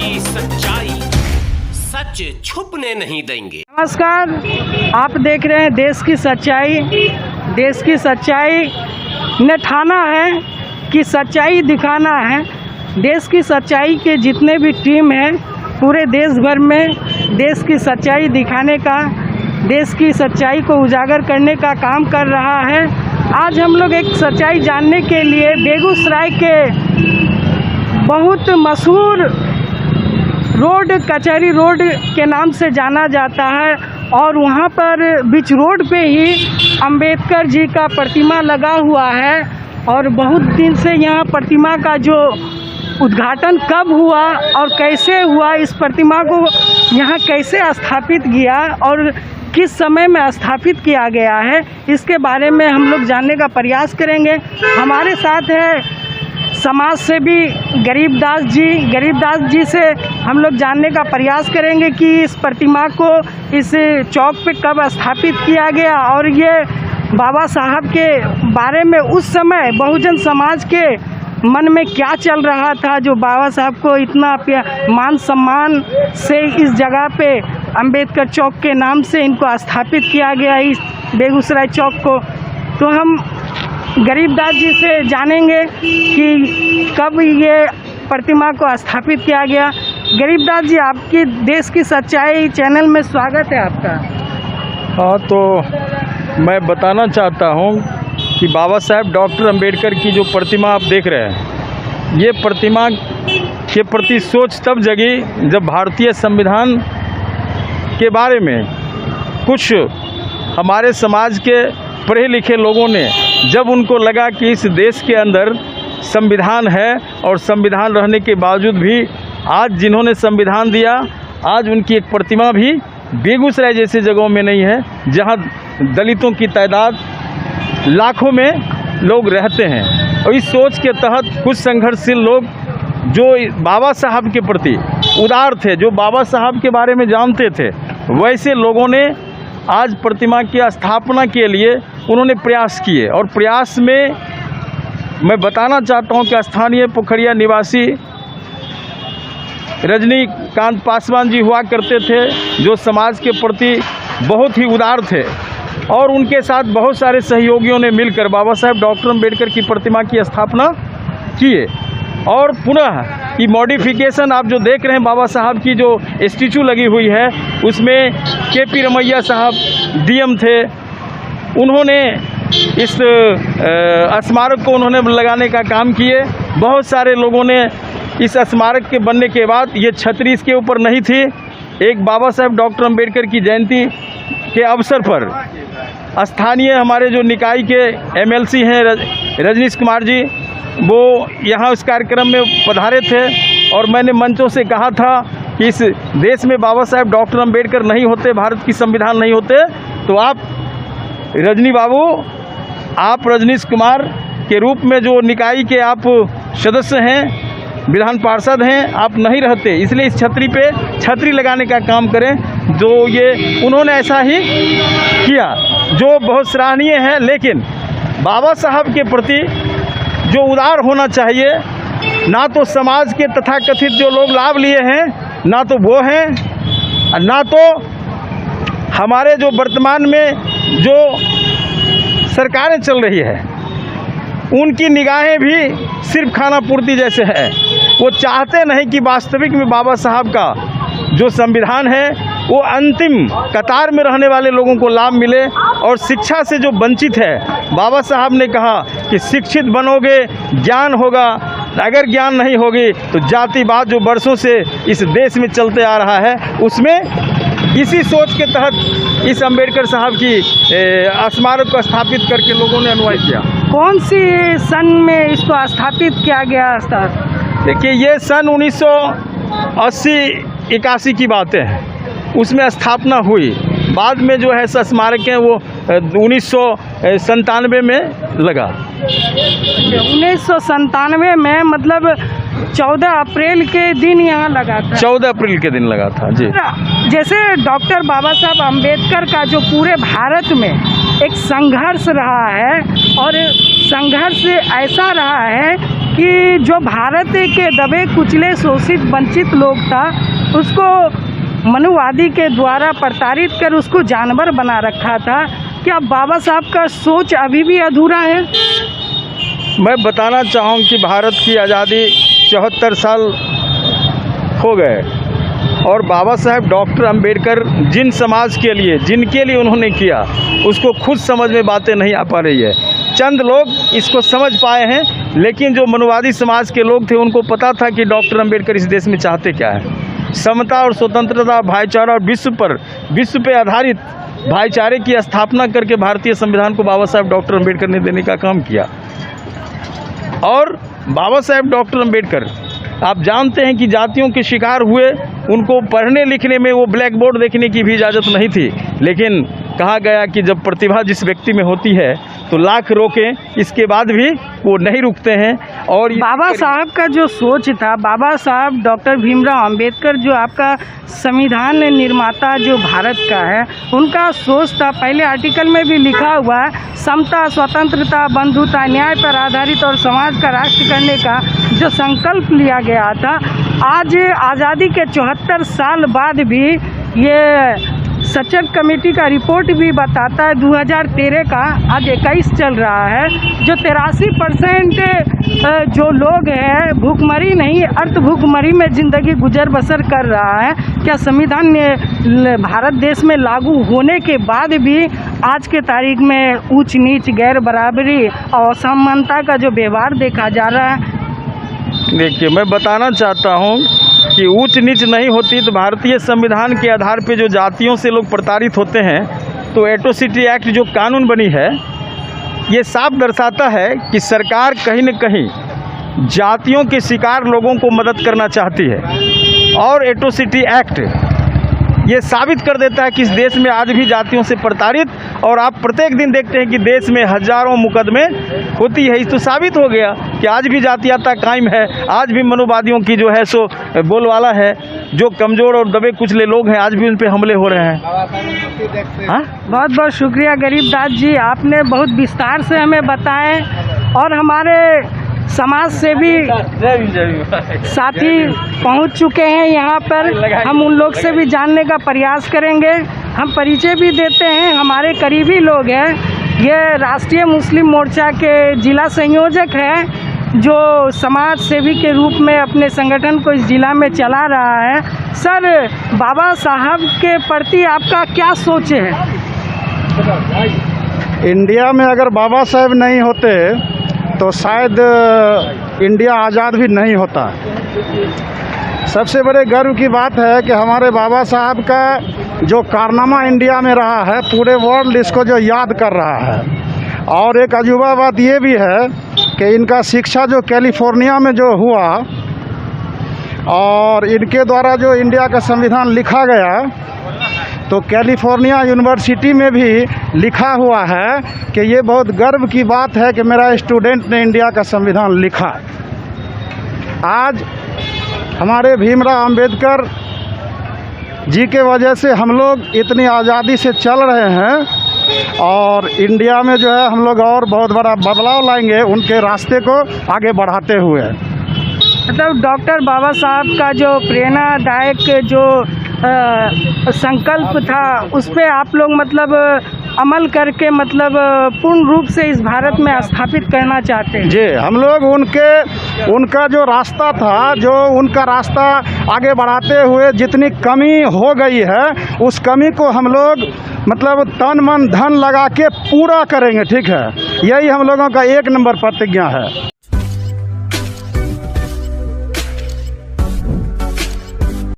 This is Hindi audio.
की सच्चाई, सच छुपने नहीं देंगे। नमस्कार, आप देख रहे हैं देश की सच्चाई। देश की सच्चाई ने ठाना है कि सच्चाई दिखाना है। देश की सच्चाई के जितने भी टीम हैं पूरे देश भर में देश की सच्चाई दिखाने का, देश की सच्चाई को उजागर करने का काम कर रहा है। आज हम लोग एक सच्चाई जानने के लिए बेगूसराय के बहुत मशहूर रोड, कचहरी रोड के नाम से जाना जाता है, और वहाँ पर बीच रोड पे ही अंबेडकर जी का प्रतिमा लगा हुआ है। और बहुत दिन से यहाँ प्रतिमा का जो उद्घाटन कब हुआ और कैसे हुआ, इस प्रतिमा को यहाँ कैसे स्थापित किया और किस समय में स्थापित किया गया है, इसके बारे में हम लोग जानने का प्रयास करेंगे। हमारे साथ है समाज सेवी गरीबदास जी। गरीबदास जी से हम लोग जानने का प्रयास करेंगे कि इस प्रतिमा को इस चौक पे कब स्थापित किया गया और ये बाबा साहब के बारे में उस समय बहुजन समाज के मन में क्या चल रहा था, जो बाबा साहब को इतना मान सम्मान से इस जगह पे अंबेडकर चौक के नाम से इनको स्थापित किया गया, इस बेगूसराय चौक को। तो हम गरीबदास जी से जानेंगे कि कब ये प्रतिमा को स्थापित किया गया। गरीबदास जी, आपकी देश की सच्चाई चैनल में स्वागत है आपका। हाँ, तो मैं बताना चाहता हूँ कि बाबा साहेब डॉक्टर अंबेडकर की जो प्रतिमा आप देख रहे हैं, ये प्रतिमा के प्रति सोच तब जगी जब भारतीय संविधान के बारे में कुछ हमारे समाज के पढ़े लिखे लोगों ने, जब उनको लगा कि इस देश के अंदर संविधान है और संविधान रहने के बावजूद भी आज जिन्होंने संविधान दिया, आज उनकी एक प्रतिमा भी बेगूसराय जैसे जगहों में नहीं है, जहां दलितों की तादाद लाखों में लोग रहते हैं। और इस सोच के तहत कुछ संघर्षशील लोग जो बाबा साहब के प्रति उदार थे, जो बाबा साहब के बारे में जानते थे, वैसे लोगों ने आज प्रतिमा की स्थापना के लिए उन्होंने प्रयास किए। और प्रयास में मैं बताना चाहता हूं कि स्थानीय पोखरिया निवासी रजनीकांत पासवान जी हुआ करते थे, जो समाज के प्रति बहुत ही उदार थे, और उनके साथ बहुत सारे सहयोगियों ने मिलकर बाबा साहेब डॉक्टर अंबेडकर की प्रतिमा की स्थापना किए। और पुनः ये मॉडिफिकेशन आप जो देख रहे हैं, बाबा साहब की जो स्टैचू लगी हुई है, उसमें के.पी. रमैया साहब डीएम थे, उन्होंने इस स्मारक को उन्होंने लगाने का काम किए। बहुत सारे लोगों ने इस स्मारक के बनने के बाद, ये छतरी इसके ऊपर नहीं थी, एक बाबा साहेब डॉक्टर अंबेडकर की जयंती के अवसर पर स्थानीय हमारे जो निकाय के एमएलसी हैं रजनीश कुमार जी, वो यहाँ उस कार्यक्रम में पधारे थे। और मैंने मंचों से कहा था कि इस देश में बाबा साहेब डॉक्टर अंबेडकर नहीं होते, भारत की संविधान नहीं होते, तो आप रजनी बाबू, आप रजनीश कुमार के रूप में जो निकाय के आप सदस्य हैं, विधान पार्षद हैं, आप नहीं रहते, इसलिए इस छतरी पे छतरी लगाने का काम करें। जो ये उन्होंने ऐसा ही किया, जो बहुत सराहनीय है। लेकिन बाबा साहब के प्रति जो उदार होना चाहिए, ना तो समाज के तथाकथित जो लोग लाभ लिए हैं, ना तो वो हैं, ना तो हमारे जो वर्तमान में जो सरकारें चल रही है, उनकी निगाहें भी सिर्फ खाना पूर्ति जैसे है। वो चाहते नहीं कि वास्तविक में बाबा साहब का जो संविधान है वो अंतिम कतार में रहने वाले लोगों को लाभ मिले। और शिक्षा से जो वंचित है, बाबा साहब ने कहा कि शिक्षित बनोगे ज्ञान होगा, अगर ज्ञान नहीं होगी तो जातिवाद जो वर्षों से इस देश में चलते आ रहा है, उसमें इसी सोच के तहत इस अंबेडकर साहब की स्मारक को स्थापित करके लोगों ने अनुयायी किया। कौन सी सन में इसको स्थापित किया गया सर? देखिए, ये सन 1980-81 की बातें हैं, उसमें स्थापना हुई। बाद में जो है स्मारक है वो 1997 में लगा। 1997 में, मतलब 14 अप्रैल के दिन यहाँ लगा था। 14 अप्रैल के दिन लगा था जी। जैसे डॉक्टर बाबा साहब अम्बेडकर का जो पूरे भारत में एक संघर्ष रहा है, और संघर्ष ऐसा रहा है कि जो भारत के दबे कुचले शोषित वंचित लोग था उसको मनुवादी के द्वारा प्रताड़ित कर उसको जानवर बना रखा था। क्या बाबा साहब का सोच अभी भी अधूरा है? मैं बताना चाहूँ कि भारत की आज़ादी 74 साल हो गए और बाबा साहेब डॉक्टर अंबेडकर जिन समाज के लिए जिनके लिए उन्होंने किया उसको खुद समझ में बातें नहीं आ पा रही है। चंद लोग इसको समझ पाए हैं, लेकिन जो मनुवादी समाज के लोग थे उनको पता था कि डॉक्टर अंबेडकर इस देश में चाहते क्या है। समता और स्वतंत्रता, भाईचारा और विश्व पे आधारित भाईचारे की स्थापना करके भारतीय संविधान को बाबा साहेब डॉक्टर अंबेडकर ने देने का काम किया। और बाबा साहेब डॉक्टर अंबेडकर आप जानते हैं कि जातियों के शिकार हुए, उनको पढ़ने लिखने में वो ब्लैक बोर्ड देखने की भी इजाज़त नहीं थी, लेकिन कहा गया कि जब प्रतिभा जिस व्यक्ति में होती है तो लाख रोकें, इसके बाद भी वो नहीं रुकते हैं। और बाबा साहब का जो सोच था, बाबा साहब डॉक्टर भीमराव अंबेडकर जो आपका संविधान निर्माता जो भारत का है, उनका सोच था, पहले आर्टिकल में भी लिखा हुआ है, समता, स्वतंत्रता, बंधुता, न्याय पर आधारित और समाज का राष्ट्र करने का जो संकल्प लिया गया था। आज आज़ादी के 74 साल बाद भी ये सचक कमेटी का रिपोर्ट भी बताता है 2013 का, आज 21 चल रहा है, जो 83% जो लोग हैं भूखमरी नहीं अर्थ भूखमरी में ज़िंदगी गुजर बसर कर रहा है। क्या संविधान भारत देश में लागू होने के बाद भी आज के तारीख में ऊंच नीच, गैर बराबरी और असमानता का जो व्यवहार देखा जा रहा है? देखिए, मैं बताना चाहता हूँ कि ऊंच नीच नहीं होती तो भारतीय संविधान के आधार पे जो जातियों से लोग प्रताड़ित होते हैं, तो एट्रोसिटी एक्ट जो कानून बनी है ये साफ दर्शाता है कि सरकार कहीं न कहीं जातियों के शिकार लोगों को मदद करना चाहती है। और एट्रोसिटी एक्ट ये साबित कर देता है कि इस देश में आज भी जातियों से प्रताड़ित, और आप प्रत्येक दिन देखते हैं कि देश में हजारों मुकदमे होती है। इस तो साबित हो गया कि आज भी जातीयता कायम है, आज भी मनुवादियों की जो है सो बोलवाला है, जो कमज़ोर और दबे कुचले लोग हैं आज भी उन पे हमले हो रहे हैं। हाँ, बहुत बहुत शुक्रिया गरीबदास जी, आपने बहुत विस्तार से हमें बताएं और हमारे समाज से भी साथी पहुंच चुके हैं यहाँ पर, हम उन लोग से भी जानने का प्रयास करेंगे। हम परिचय भी देते हैं, हमारे करीबी लोग हैं, ये राष्ट्रीय मुस्लिम मोर्चा के जिला संयोजक हैं जो समाज सेवी के रूप में अपने संगठन को इस जिला में चला रहा है। सर, बाबा साहब के प्रति आपका क्या सोच है? इंडिया में अगर बाबा साहब नहीं होते तो शायद इंडिया आज़ाद भी नहीं होता। सबसे बड़े गर्व की बात है कि हमारे बाबा साहब का जो कारनामा इंडिया में रहा है, पूरे वर्ल्ड इसको जो याद कर रहा है। और एक अजूबा बात ये भी है कि इनका शिक्षा जो कैलिफोर्निया में जो हुआ और इनके द्वारा जो इंडिया का संविधान लिखा गया, तो कैलिफोर्निया यूनिवर्सिटी में भी लिखा हुआ है कि ये बहुत गर्व की बात है कि मेरा स्टूडेंट ने इंडिया का संविधान लिखा। आज हमारे भीमराव अंबेडकर जी के वजह से हम लोग इतनी आज़ादी से चल रहे हैं और इंडिया में जो है हम लोग और बहुत बड़ा बदलाव लाएंगे उनके रास्ते को आगे बढ़ाते हुए। मतलब डॉक्टर बाबा साहब का जो प्रेरणादायक जो संकल्प था उस पे आप लोग मतलब अमल करके मतलब पूर्ण रूप से इस भारत में स्थापित करना चाहते हैं? जी, हम लोग उनका जो रास्ता था, जो उनका रास्ता आगे बढ़ाते हुए जितनी कमी हो गई है उस कमी को हम लोग मतलब तन मन धन लगा के पूरा करेंगे। ठीक है, यही हम लोगों का 1 नंबर प्रतिज्ञा है।